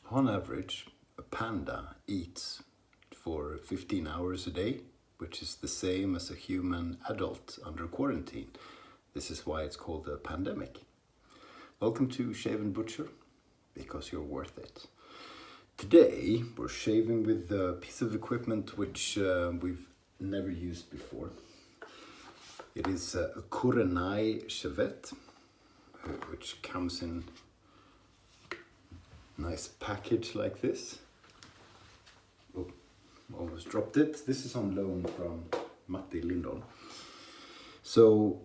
On average, a panda eats for 15 hours a day, which is the same as a human adult under quarantine. This is why it's called a pandemic. Welcome to Shave&Butcher, because you're worth it. Today, we're shaving with a piece of equipment which we've never used before. It is a KureNai shavette, which comes in a nice package like this. Oh, almost dropped it. This is on loan from Matti. So,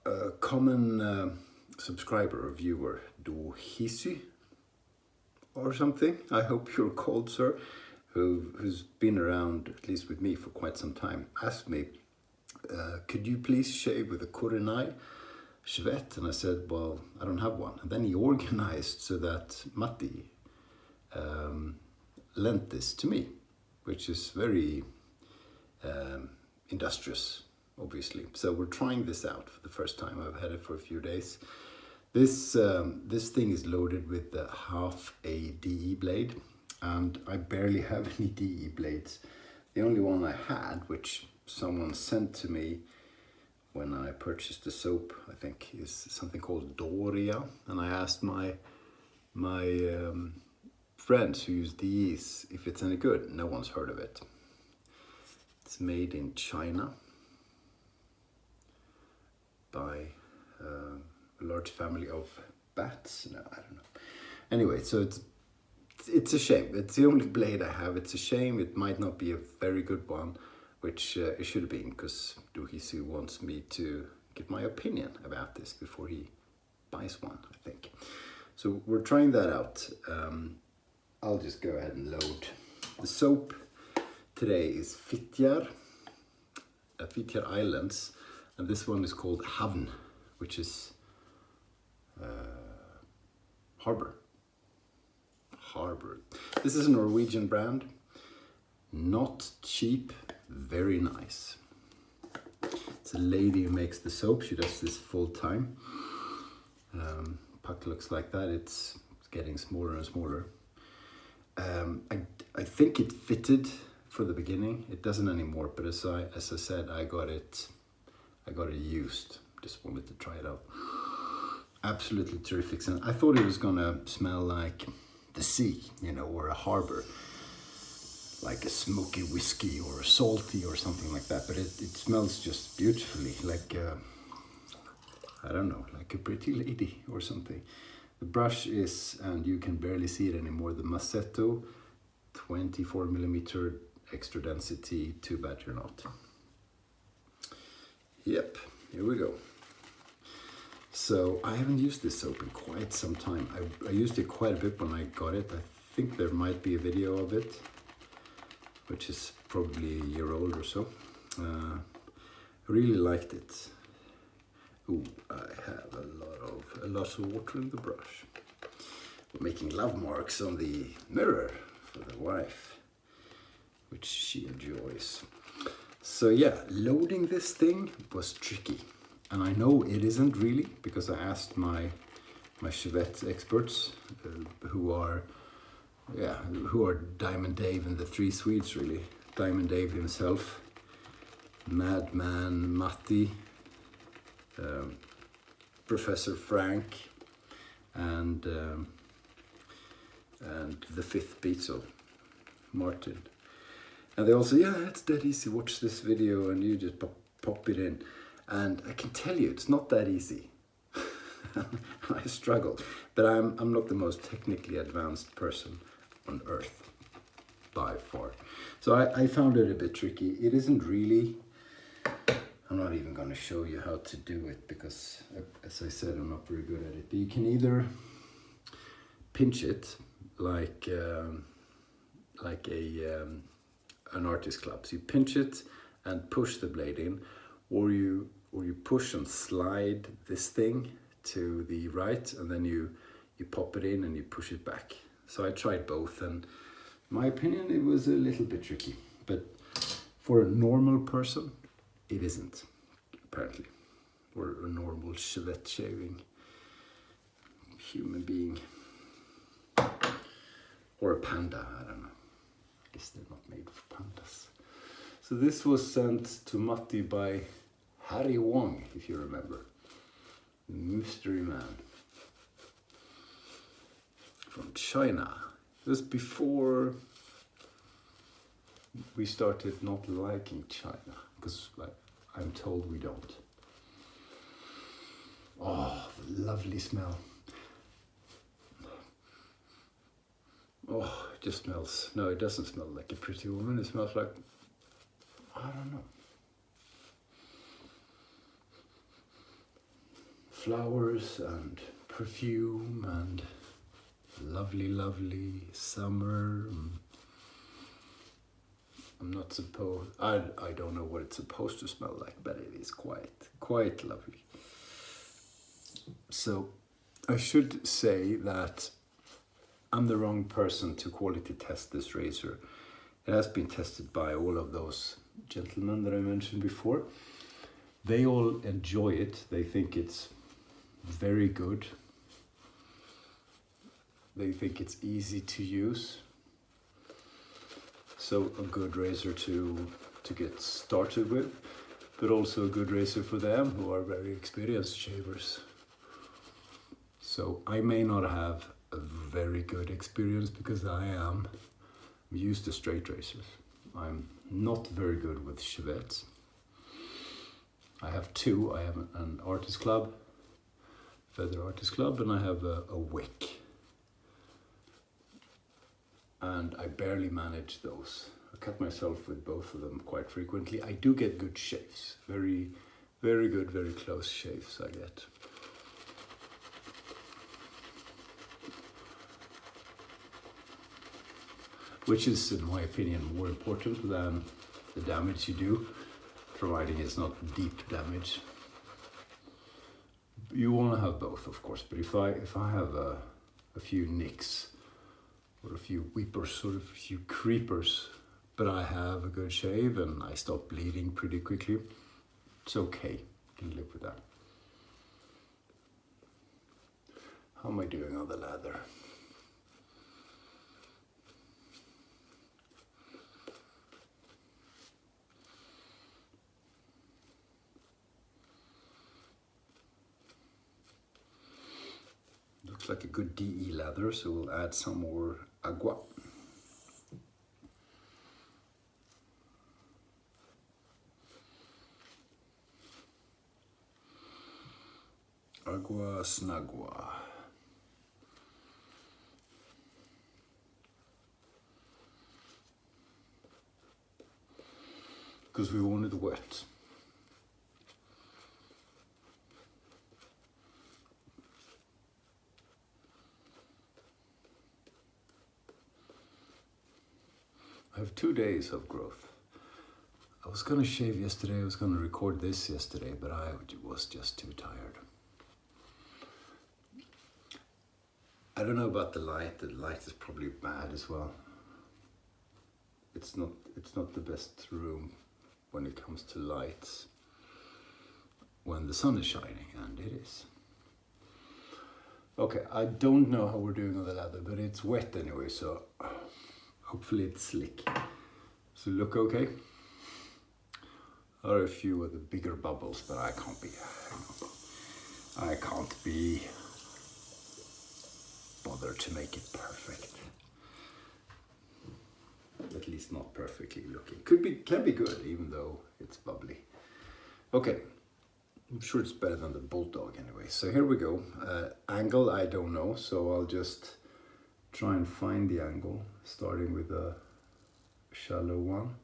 a common subscriber or viewer, Duhizy or something, I hope you're called, sir, who's been around, at least with me, for quite some time, asked me, could you please shave with a KureNai shavette? And I said, well, I don't have one. And then he organized so that Matti lent this to me, which is very industrious, obviously. So we're trying this out for the first time. I've had it for a few days. This thing is loaded with half a DE blade, and I barely have any DE blades. The only one I had, which someone sent to me when I purchased the soap, I think, is something called Doria, and I asked my friends who use DEs if it's any good. No one's heard of it. It's made in China by a large family of bats. No, I don't know. Anyway, so it's a shame. It's the only blade I have. It's a shame. It might not be a very good one, which it should have been, because Duhizy wants me to give my opinion about this before he buys one, I think. So we're trying that out. I'll just go ahead and load. The soap today is Fitjar Islands, and this one is called Havn, which is harbor. This is a Norwegian brand, not cheap, very nice. It's a lady who makes the soap. She does this full time. Puck looks like that. It's getting smaller and smaller. I think it fitted for the beginning. It doesn't anymore, but as I said, I got it used. Just wanted to try it out. Absolutely terrific. And I thought it was gonna smell like the sea, or a harbor, like a smoky whiskey or a salty or something like that. But it smells just beautifully, like I don't know, like a pretty lady or something. The brush is, and you can barely see it anymore, the Massetto 24mm extra density 2-battery knot. Yep, here we go. So I haven't used this soap in quite some time. I used it quite a bit when I got it. I think there might be a video of it, which is probably a year old or so. I really liked it. Ooh, I have a lot of water in the brush. We're making love marks on the mirror for the wife, which she enjoys. So yeah, loading this thing was tricky. And I know it isn't really, because I asked my shavette experts, who are Diamond Dave and the Three Swedes, really. Diamond Dave himself, Madman Matti, Professor Frank, and the fifth Beatle, Martin. And they all say, yeah, it's dead easy, watch this video and you just pop it in. And I can tell you, it's not that easy. I struggle, but I'm not the most technically advanced person on earth, by far. So I found it a bit tricky. It isn't really, I'm not even going to show you how to do it, because as I said, I'm not very good at it. But you can either pinch it like an artist club. So you pinch it and push the blade in, or you push and slide this thing to the right, and then you pop it in and you push it back. So I tried both, and in my opinion, it was a little bit tricky. But for a normal person, it isn't, apparently. Or a normal shavette shaving human being. Or a panda, I don't know. I guess they're not made for pandas. So this was sent to Matti by Harry Wong, if you remember. The mystery man. From China. It was before we started not liking China, because I'm told we don't. Oh, the lovely smell. Oh, it just smells. No, it doesn't smell like a pretty woman. It smells like, I don't know. Flowers and perfume and lovely, lovely summer. I'm not supposed, I don't know what it's supposed to smell like, but it is quite lovely. So I should say that I'm the wrong person to quality test this razor. It has been tested by all of those gentlemen that I mentioned before. They all enjoy it. They think it's very good. They think it's easy to use. So a good razor to get started with, but also a good razor for them who are very experienced shavers. So I may not have a very good experience because I'm used to straight razors. I'm not very good with shavettes. I have two. I have an artist club, feather artist club, and I have a wick. And I barely manage those. I cut myself with both of them quite frequently. I do get good shaves, very, very good, very close shaves I get. Which is, in my opinion, more important than the damage you do, providing it's not deep damage. You want to have both, of course, but if I have a few nicks, or a few weepers, or a few creepers, but I have a good shave and I stop bleeding pretty quickly, it's okay, I can live with that. How am I doing on the lather? Looks like a good DE lather, so we'll add some more agua. Agua snagua. Because we want it wet. I have 2 days of growth. I was gonna shave yesterday, I was gonna record this yesterday, but I was just too tired. I don't know about the light is probably bad as well. It's not the best room when it comes to lights when the sun is shining, and it is. Okay, I don't know how we're doing on the lather, but it's wet anyway, so hopefully it's slick. So look okay? There are a few of the bigger bubbles, but I can't be bothered to make it perfect. At least not perfectly looking. Can be good, even though it's bubbly. Okay, I'm sure it's better than the Bulldog anyway. So here we go. Angle, I don't know, so I'll just try and find the angle, starting with a shallow one.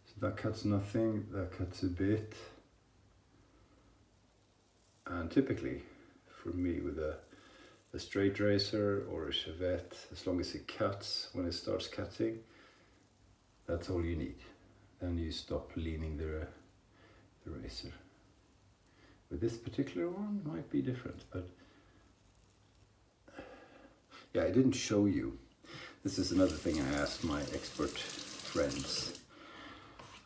So that cuts nothing, that cuts a bit. And typically, for me, with a straight razor or a shavette, as long as it cuts when it starts cutting, that's all you need. Then you stop leaning the razor. With this particular one, it might be different, but yeah, I didn't show you. This is another thing I asked my expert friends,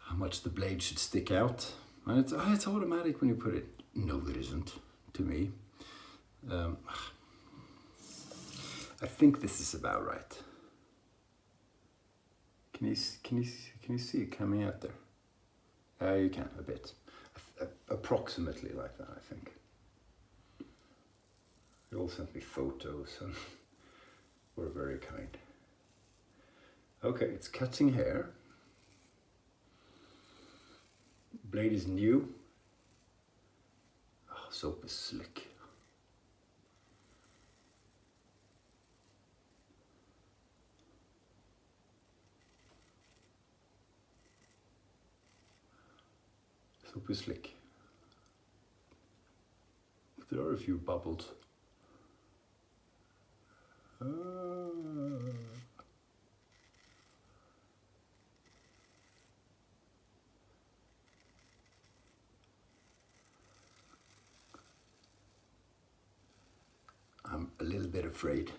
how much the blade should stick out. And it's automatic when you put it. No, it isn't, to me. I think this is about right. Can you see it coming out there? You can a bit, approximately like that, I think. You all sent me photos and were very kind. Okay, it's cutting hair. Blade is new. Oh, soap is slick. Soap is slick. There are a few bubbles. I'm a little bit afraid.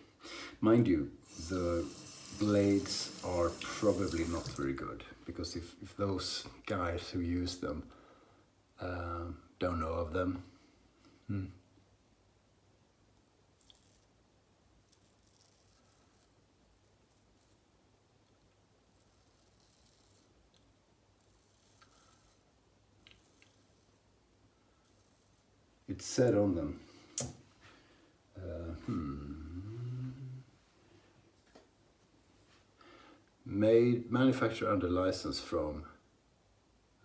Mind you, the blades are probably not very good, because if those guys who use them don't know of them, it said on them, manufacturer under license from,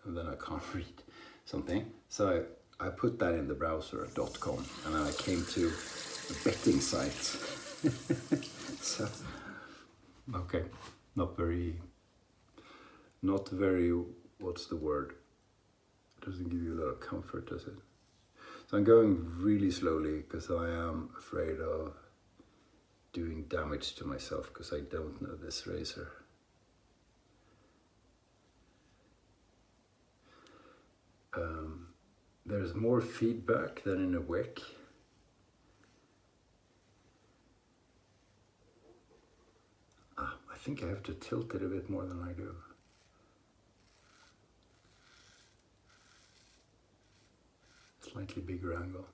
and then I can't read something. So I put that in the browser .com, and then I came to a betting site. So, okay, not very, what's the word? It doesn't give you a lot of comfort, does it? So I'm going really slowly because I am afraid of doing damage to myself because I don't know this razor. There's more feedback than in a wick. I think I have to tilt it a bit more than I do. Slightly bigger angle.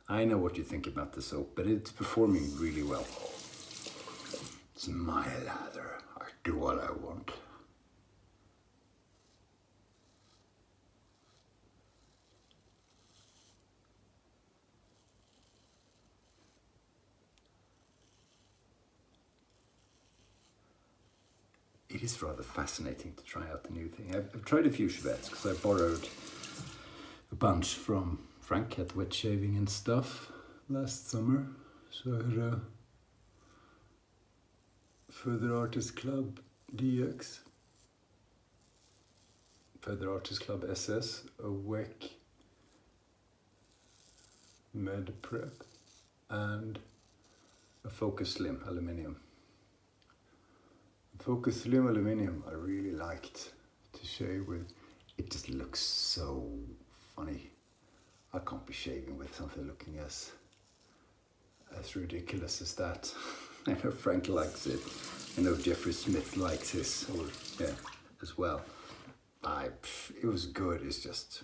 I know what you think about the soap, but it's performing really well. It's my lather. I do what I want. It is rather fascinating to try out the new thing. I've tried a few shavettes because I borrowed a bunch from Frank at Wet Shaving and Stuff last summer. So I had a Feather Artist Club DX, Feather Artist Club SS, a WEC Med Prep, and a Focus Slim Aluminium. Focus Slim Aluminium I really liked to shave with. It just looks so funny. I can't be shaving with something looking as ridiculous as that. I know Frank likes it. I know Jeffrey Smith likes his, as well. It was good. It's just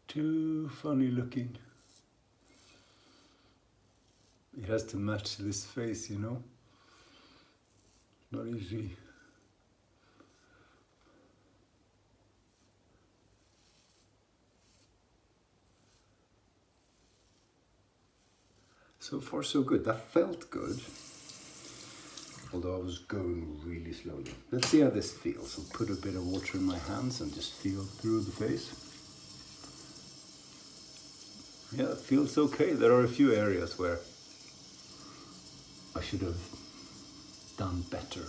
too funny looking. It has to match this face, you know. Not easy. So far so good. That felt good, although I was going really slowly. Let's see how this feels. I'll put a bit of water in my hands and just feel through the face. Yeah, it feels okay. There are a few areas where I should have done better.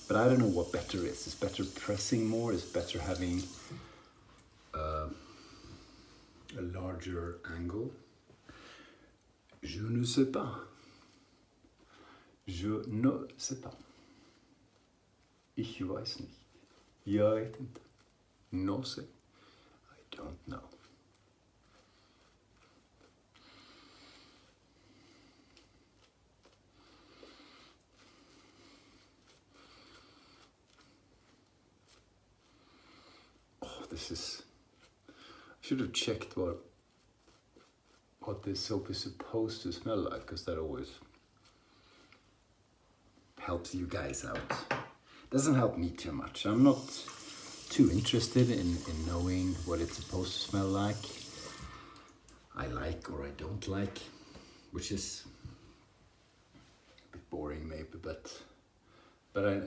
But I don't know what better is. Is better pressing more? Is better having a larger angle? Je ne sais pas. Je ne sais pas. Ich weiß nicht. Jag vet inte. No sé. I don't know. This is, I should have checked what what this soap is supposed to smell like, because that always helps you guys out. Doesn't help me too much. I'm not too interested in knowing what it's supposed to smell like. I like or I don't like, which is a bit boring maybe, but I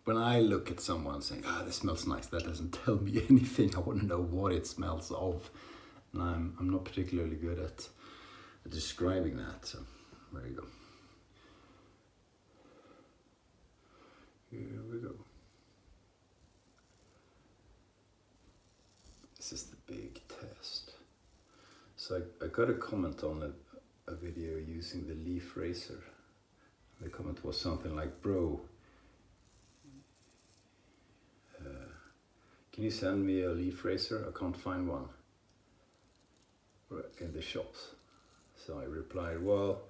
when I look at someone saying, this smells nice, that doesn't tell me anything. I want to know what it smells of, and I'm not particularly good at describing that. So there you go. Here we go. This is the big test. So I got a comment on a video using the leaf razor. The comment was something like, bro, can you send me a leaf razor? I can't find one in the shops. So I replied, well,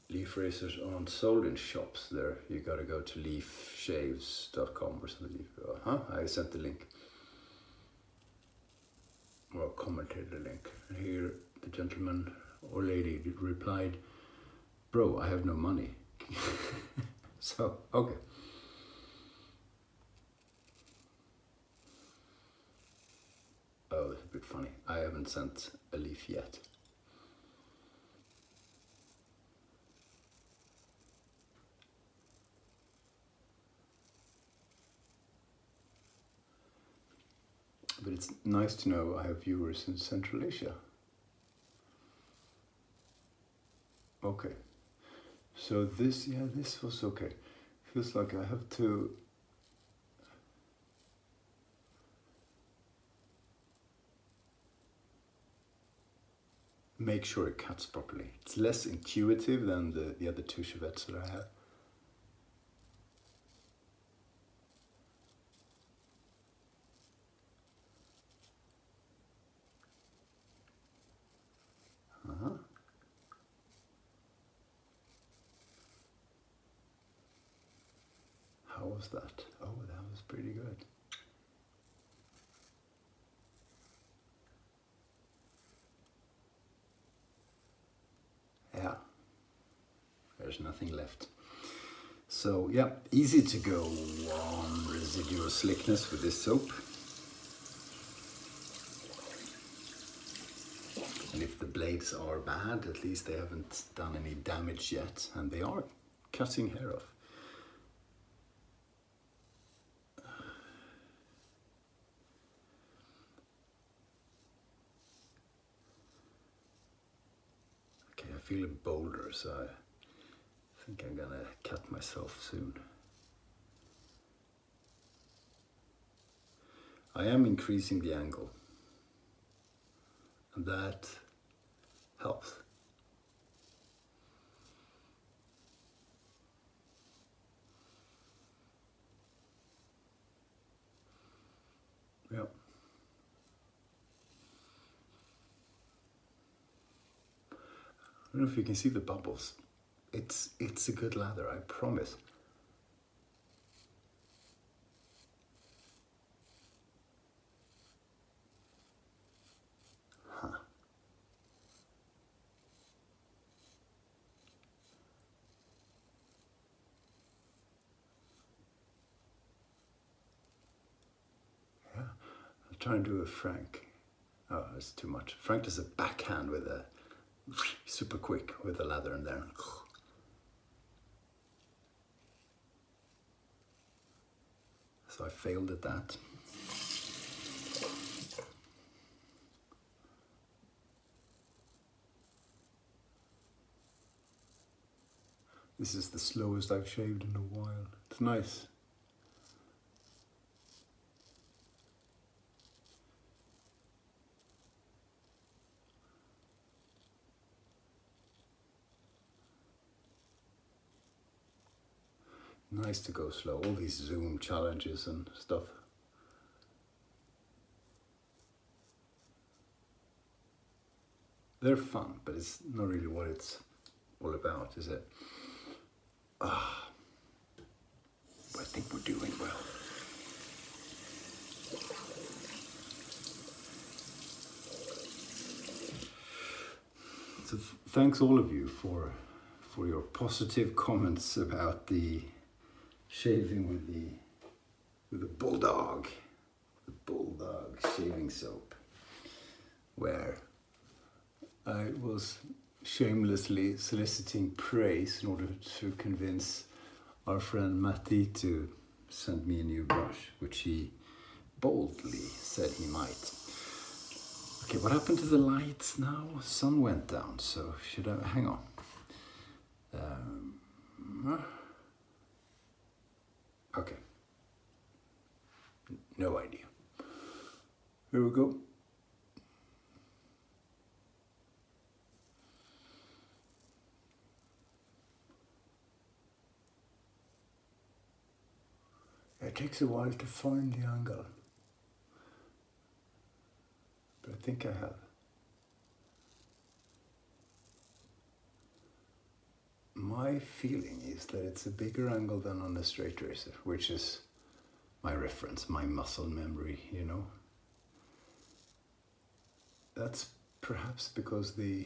leaf razors aren't sold in shops there. You gotta go to leafshaves.com or something. I sent the link. Or commented the link. And here the gentleman or lady replied, bro, I have no money. So, okay. Oh, that's a bit funny. I haven't sent a leaf yet. But it's nice to know I have viewers in Central Asia. Okay. So this was okay. Feels like I have to make sure it cuts properly. It's less intuitive than the other two shavettes that I have. How was that? Oh, that was pretty good. Yeah, there's nothing left. So yeah, easy to go on residual slickness with this soap. And if the blades are bad, at least they haven't done any damage yet, and they are cutting hair off. Okay, I feel a boulder, so I think I'm gonna cut myself soon. I am increasing the angle, and that helps. Yep. I don't know if you can see the bubbles. It's a good lather, I promise. Huh. Yeah, I'll try and do a Frank. Oh, that's too much. Frank does a backhand with a super quick with the lather in there. So I failed at that. This is the slowest I've shaved in a while. It's nice. Nice to go slow. All these Zoom challenges and stuff. They're fun, but it's not really what it's all about, is it? But I think we're doing well. So thanks all of you for your positive comments about the shaving with the bulldog shaving soap, where I was shamelessly soliciting praise in order to convince our friend Matti to send me a new brush, which he boldly said he might. Okay, what happened to the lights now? Sun went down, so should I hang on? Okay. No idea. Here we go. It takes a while to find the angle, but I think I have. My feeling is that it's a bigger angle than on the straight razor, which is my reference, my muscle memory, you know. That's perhaps because the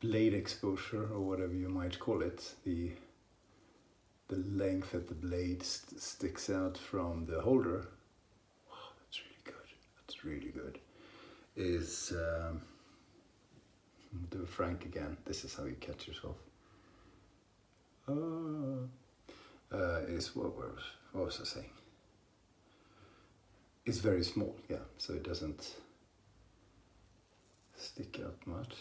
blade exposure, or whatever you might call it, the length that the blade sticks out from the holder, wow, that's really good, is, do Frank again, this is how you catch yourself. Is what was I saying? It's very small, yeah, so it doesn't stick out much.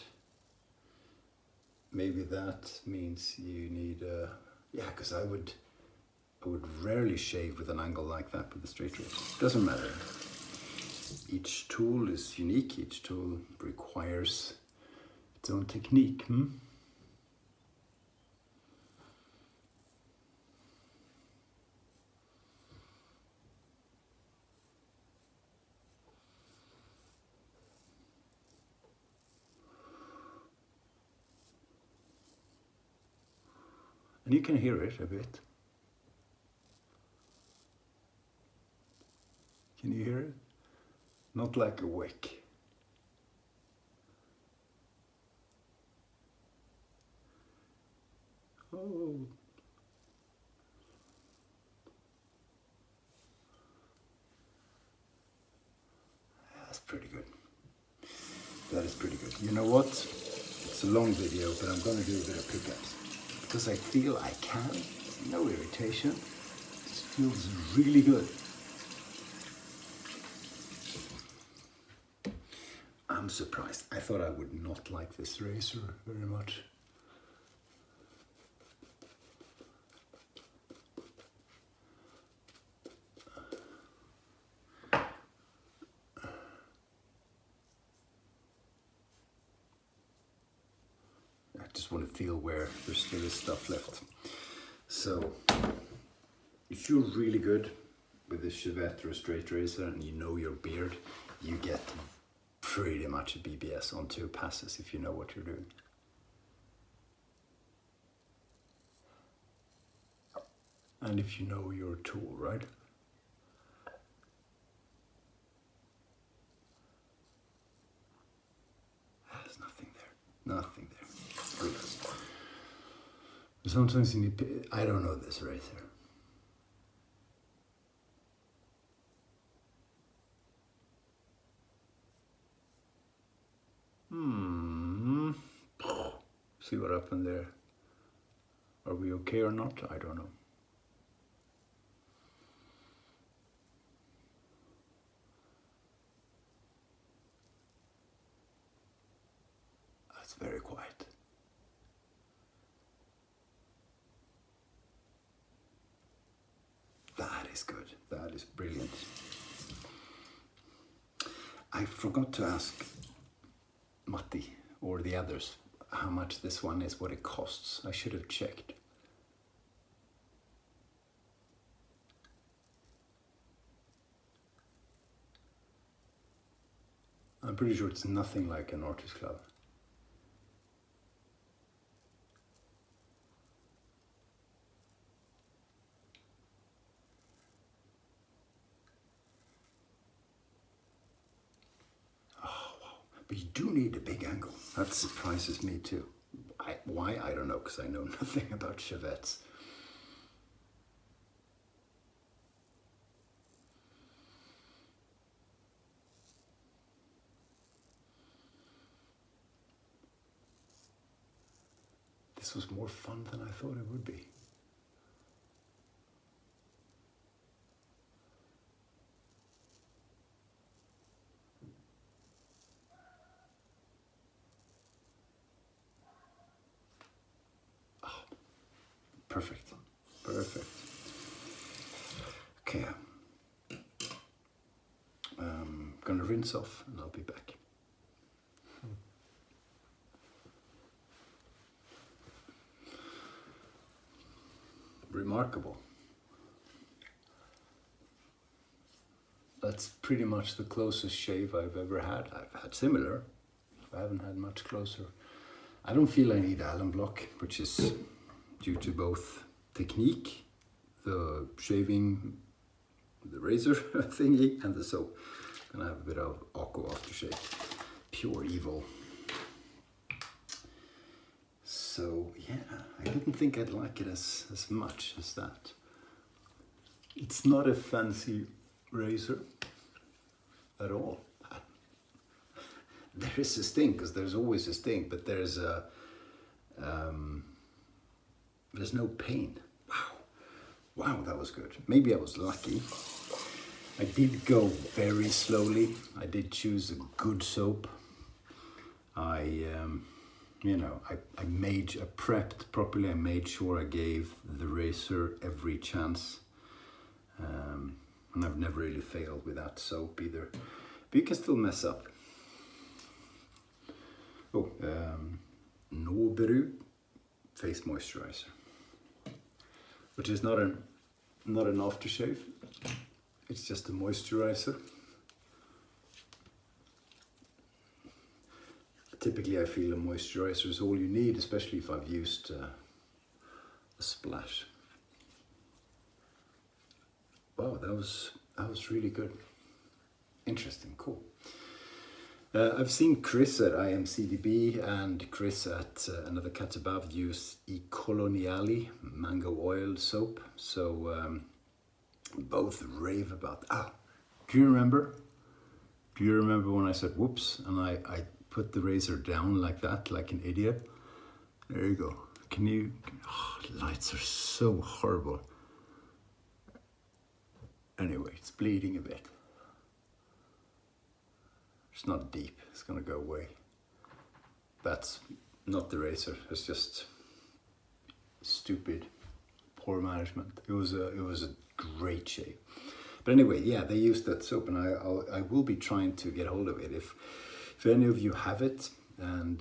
Maybe that means you need yeah, because I would rarely shave with an angle like that with a straight razor. Doesn't matter. Each tool is unique. Each tool requires its own technique. And you can hear it a bit. Can you hear it? Not like a wick. Oh. That's pretty good. That is pretty good. You know what? It's a long video, but I'm going to do a bit of pickups. Because I feel I can. No irritation. It feels really good. I'm surprised. I thought I would not like this razor very much. I just want to feel where there still is stuff left. So, if you're really good with a shavette or a straight razor and you know your beard, you get pretty much a BBS on 2 passes if you know what you're doing. And if you know your tool, right? There's nothing there. Nothing there. Good. Sometimes you need, I don't know this razor. See what happened there? Are we okay or not? I don't know. That's very quiet. That is good. That is brilliant. I forgot to ask Matti or the others how much this one is, what it costs. I should have checked. I'm pretty sure it's nothing like an artist club. But you do need a big angle. That surprises me too. Why? I don't know, because I know nothing about shavettes. This was more fun than I thought it would be. Perfect, perfect. Okay, I'm gonna rinse off and I'll be back. Remarkable. That's pretty much the closest shave I've ever had. I've had similar, I haven't had much closer. I don't feel I need Allen block, which is due to both technique, the shaving, the razor thingy, and the soap. And I have a bit of Aqua aftershave, pure evil. So yeah, I didn't think I'd like it as much as that. It's not a fancy razor at all. There is a sting, because there's always a sting, but there's no pain. Wow, that was good. Maybe I was lucky. I did go very slowly. I did choose a good soap. I prepped properly. I made sure I gave the razor every chance. And I've never really failed with that soap either. But you can still mess up. Oh, Noberu face moisturizer, which is not an aftershave. It's just a moisturizer. Typically, I feel a moisturizer is all you need, especially if I've used a splash. Wow, that was really good. Interesting, cool. I've seen Chris at IMCDB and Chris at another cat above use E Coloniali mango oil soap. So both rave about. Do you remember? Do you remember when I said whoops and I put the razor down like that, like an idiot? There you go. Can you? Lights are so horrible. Anyway, it's bleeding a bit. It's not deep, it's gonna go away. That's not the razor, it's just stupid, poor management. It was a great shave. But anyway, yeah, they used that soap, and I will be trying to get hold of it. If any of you have it, and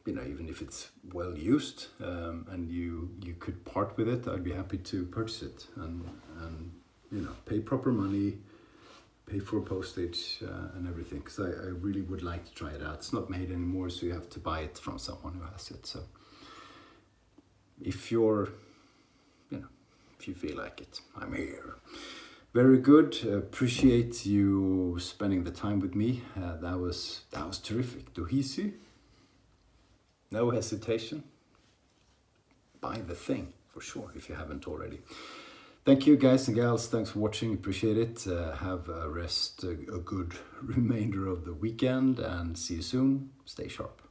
even if it's well used, and you could part with it, I'd be happy to purchase it and pay proper money, pay for postage and everything, because I really would like to try it out. It's not made anymore, so you have to buy it from someone who has it. So if you're, if you feel like it, I'm here. Very good. Appreciate you spending the time with me. That was terrific. Duhizy, no hesitation. Buy the thing for sure if you haven't already. Thank you, guys and gals. Thanks for watching. Appreciate it. Have a good remainder of the weekend, and see you soon. Stay sharp.